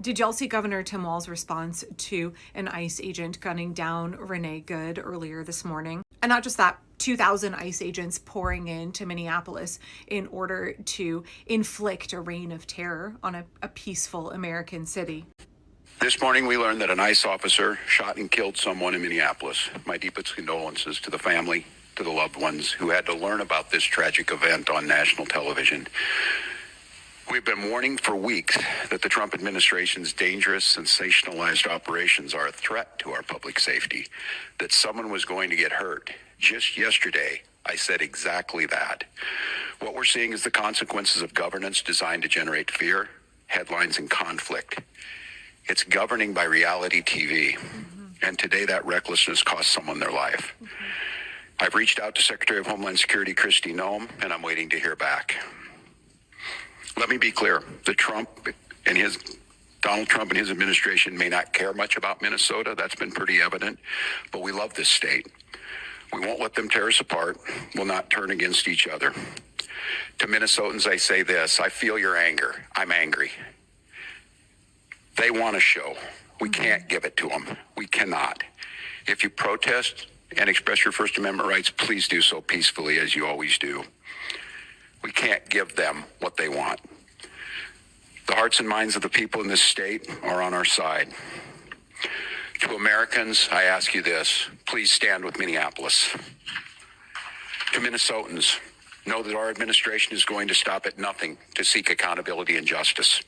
Did y'all see Governor Tim Walz's response to an ICE agent gunning down Renee Good earlier this morning? And not just that, 2,000 ICE agents pouring into Minneapolis in order to inflict a reign of terror on a peaceful American city. This morning, we learned that an ICE officer shot and killed someone in Minneapolis. My deepest condolences to the family, to the loved ones who had to learn about this tragic event on national television. We've been warning for weeks that the Trump administration's dangerous, sensationalized operations are a threat to our public safety, that someone was going to get hurt. Just yesterday, I said exactly that. What we're seeing is the consequences of governance designed to generate fear, headlines, and conflict. It's governing by reality TV. And today that recklessness cost someone their life. I've reached out to Secretary of Homeland Security Kristi Noem, and I'm waiting to hear back. Let me be clear. Donald Trump and his administration may not care much about Minnesota. That's been pretty evident. But we love this state. We won't let them tear us apart. We'll not turn against each other. To Minnesotans, I say this. I feel your anger. I'm angry. They want a show. We can't give it to them. We cannot. If you protest and express your First Amendment rights, please do so peacefully, as you always do. We can't give them what they want. The hearts and minds of the people in this state are on our side. To Americans, I ask you this, please stand with Minneapolis. To Minnesotans, know that our administration is going to stop at nothing to seek accountability and justice.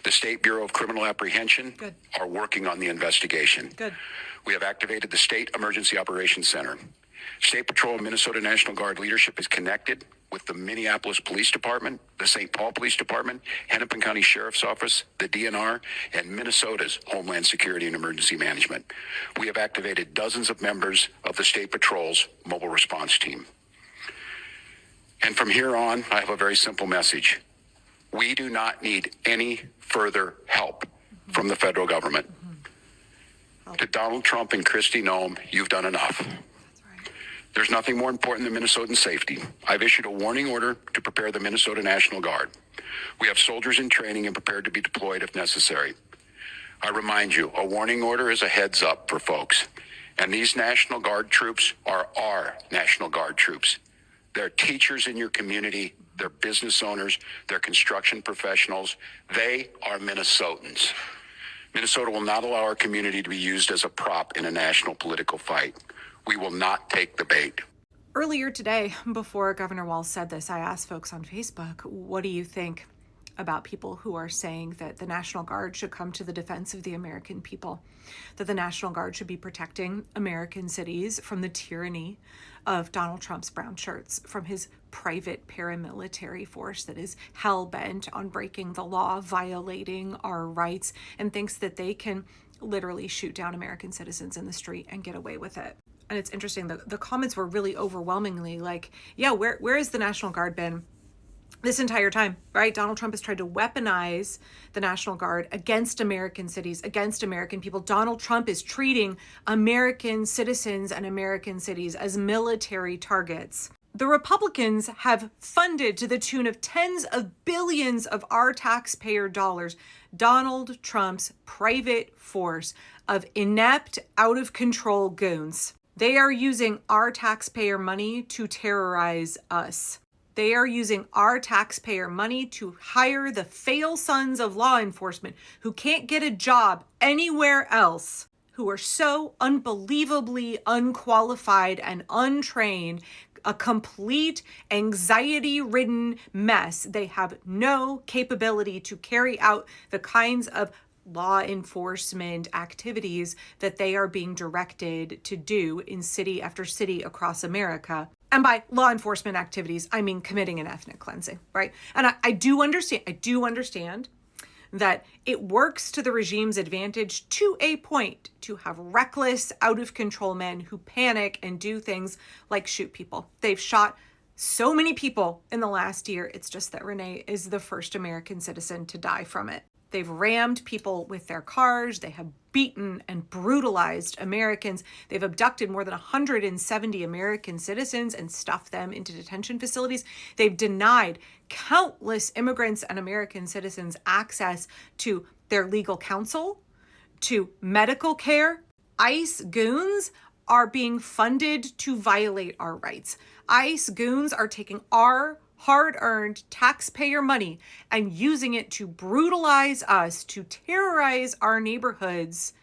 The State Bureau of Criminal Apprehension are working on the investigation. We have activated the State Emergency Operations Center. State Patrol and Minnesota National Guard leadership is connected with the Minneapolis Police Department, the St. Paul Police Department, Hennepin County Sheriff's Office, the DNR, and Minnesota's Homeland Security and Emergency Management. We have activated dozens of members of the State Patrol's mobile response team. And from here on, I have a very simple message. We do not need any further help from the federal government. To Donald Trump and Kristi Noem, you've done enough. There's nothing more important than Minnesotan safety. I've issued a warning order to prepare the Minnesota National Guard. We have soldiers in training and prepared to be deployed if necessary. I remind you, a warning order is a heads up for folks. And these National Guard troops are our National Guard troops. They're teachers in your community. They're business owners. They're construction professionals. They are Minnesotans. Minnesota will not allow our community to be used as a prop in a national political fight. We will not take the bait. Earlier today, before Governor Walz said this, I asked folks on Facebook, what do you think about people who are saying that the National Guard should come to the defense of the American people, that the National Guard should be protecting American cities from the tyranny of Donald Trump's brown shirts, from his private paramilitary force that is hell-bent on breaking the law, violating our rights, and thinks that they can literally shoot down American citizens in the street and get away with it. And it's interesting, the comments were really overwhelmingly like, yeah, where has the National Guard been this entire time, right? Donald Trump has tried to weaponize the National Guard against American cities, against American people. Donald Trump is treating American citizens and American cities as military targets. The Republicans have funded to the tune of tens of billions of our taxpayer dollars Donald Trump's private force of inept, out-of-control goons. They are using our taxpayer money to terrorize us. They are using our taxpayer money to hire the fail sons of law enforcement who can't get a job anywhere else, who are so unbelievably unqualified and untrained, a complete anxiety-ridden mess. They have no capability to carry out the kinds of law enforcement activities that they are being directed to do in city after city across America. And by law enforcement activities, I mean committing an ethnic cleansing, right? And I do understand that it works to the regime's advantage to a point to have reckless, out-of-control men who panic and do things like shoot people. They've shot so many people in the last year. It's just that Renee is the first American citizen to die from it. They've rammed people with their cars. They have beaten and brutalized Americans. They've abducted more than 170 American citizens and stuffed them into detention facilities. They've denied countless immigrants and American citizens access to their legal counsel to medical care. ICE goons are being funded to violate our rights. ICE goons are taking our hard-earned taxpayer money and using it to brutalize us, to terrorize our neighborhoods,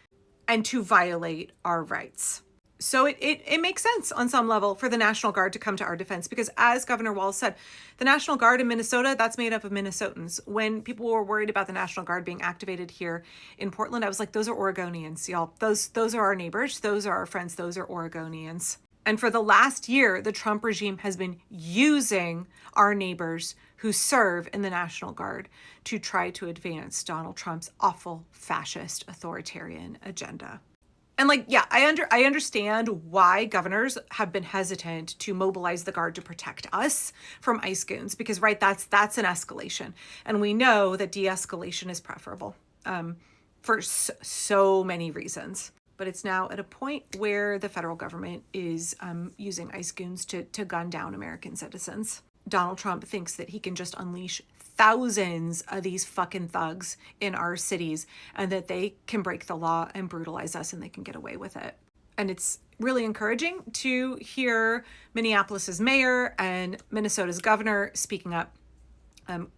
and to violate our rights. So it makes sense on some level for the National Guard to come to our defense, because as Governor Walz said, the National Guard in Minnesota, that's made up of Minnesotans. When people were worried about the National Guard being activated here in Portland, I was like, those are Oregonians, y'all. Those are our neighbors. Those are our friends. Those are Oregonians. And for the last year, the Trump regime has been using our neighbors who serve in the National Guard to try to advance Donald Trump's awful fascist authoritarian agenda. And like, yeah, I understand why governors have been hesitant to mobilize the Guard to protect us from ICE goons, because, right, that's an escalation. And we know that de-escalation is preferable for so many reasons. But it's now at a point where the federal government is using ICE goons to gun down American citizens. Donald Trump thinks that he can just unleash thousands of these fucking thugs in our cities and that they can break the law and brutalize us and they can get away with it. And it's really encouraging to hear Minneapolis's mayor and Minnesota's governor speaking up,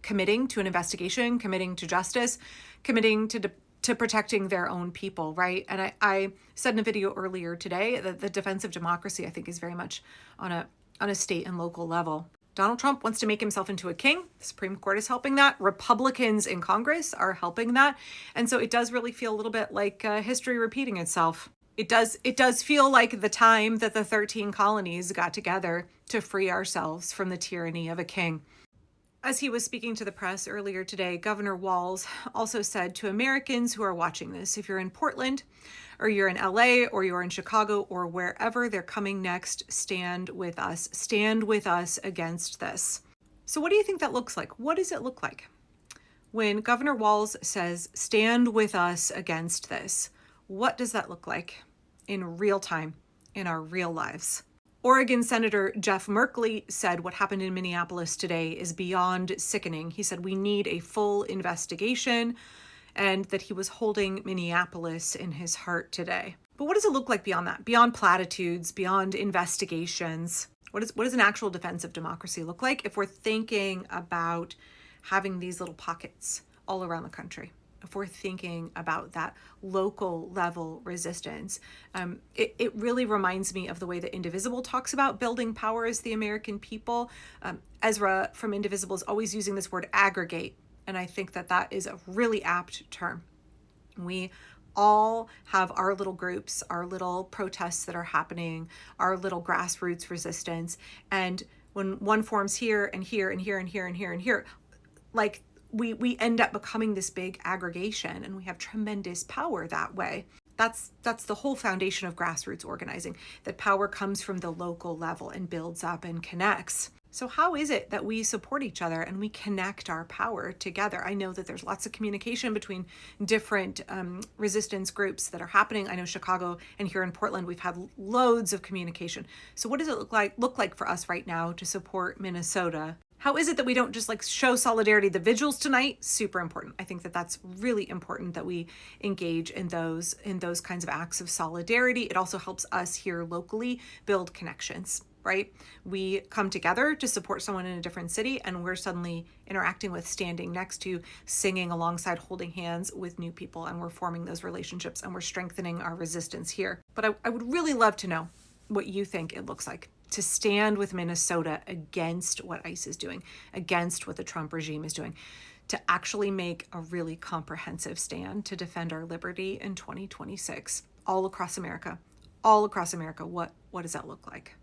committing to an investigation, committing to justice, committing to protecting their own people, right? And I said in a video earlier today that the defense of democracy, I think, is very much on a state and local level. Donald Trump wants to make himself into a king. The Supreme Court is helping that. Republicans in Congress are helping that. And so it does really feel a little bit like history repeating itself. It does feel like the time that the 13 colonies got together to free ourselves from the tyranny of a king. As he was speaking to the press earlier today, Governor Walz also said to Americans who are watching this, if you're in Portland or you're in LA or you're in Chicago or wherever they're coming next, stand with us. Stand with us against this. So what do you think that looks like? What does it look like? When Governor Walz says, stand with us against this, what does that look like in real time, in our real lives? Oregon Senator Jeff Merkley said what happened in Minneapolis today is beyond sickening. He said we need a full investigation and that he was holding Minneapolis in his heart today. But what does it look like beyond that? Beyond platitudes, beyond investigations? What does an actual defense of democracy look like if we're thinking about having these little pockets all around the country? If we're thinking about that local level resistance, it really reminds me of the way that Indivisible talks about building power as the American people. Ezra from Indivisible is always using this word aggregate, and I think that is a really apt term. We all have our little groups, our little protests that are happening, our little grassroots resistance, and when one forms here and here and here and here and here and here, like we end up becoming this big aggregation, and we have tremendous power that way. That's the whole foundation of grassroots organizing, that power comes from the local level and builds up and connects. So how is it that we support each other and we connect our power together? I know that there's lots of communication between different resistance groups that are happening. I know Chicago and here in Portland, we've had loads of communication. So what does it look like for us right now to support Minnesota? How is it that we don't just like show solidarity? The vigils tonight, super important. I think that's really important that we engage in those kinds of acts of solidarity. It also helps us here locally build connections, right? We come together to support someone in a different city, and we're suddenly interacting with, standing next to, singing alongside, holding hands with new people, and we're forming those relationships and we're strengthening our resistance here. But I would really love to know what you think it looks like to stand with Minnesota against what ICE is doing, against what the Trump regime is doing, to actually make a really comprehensive stand to defend our liberty in 2026, all across America. What does that look like?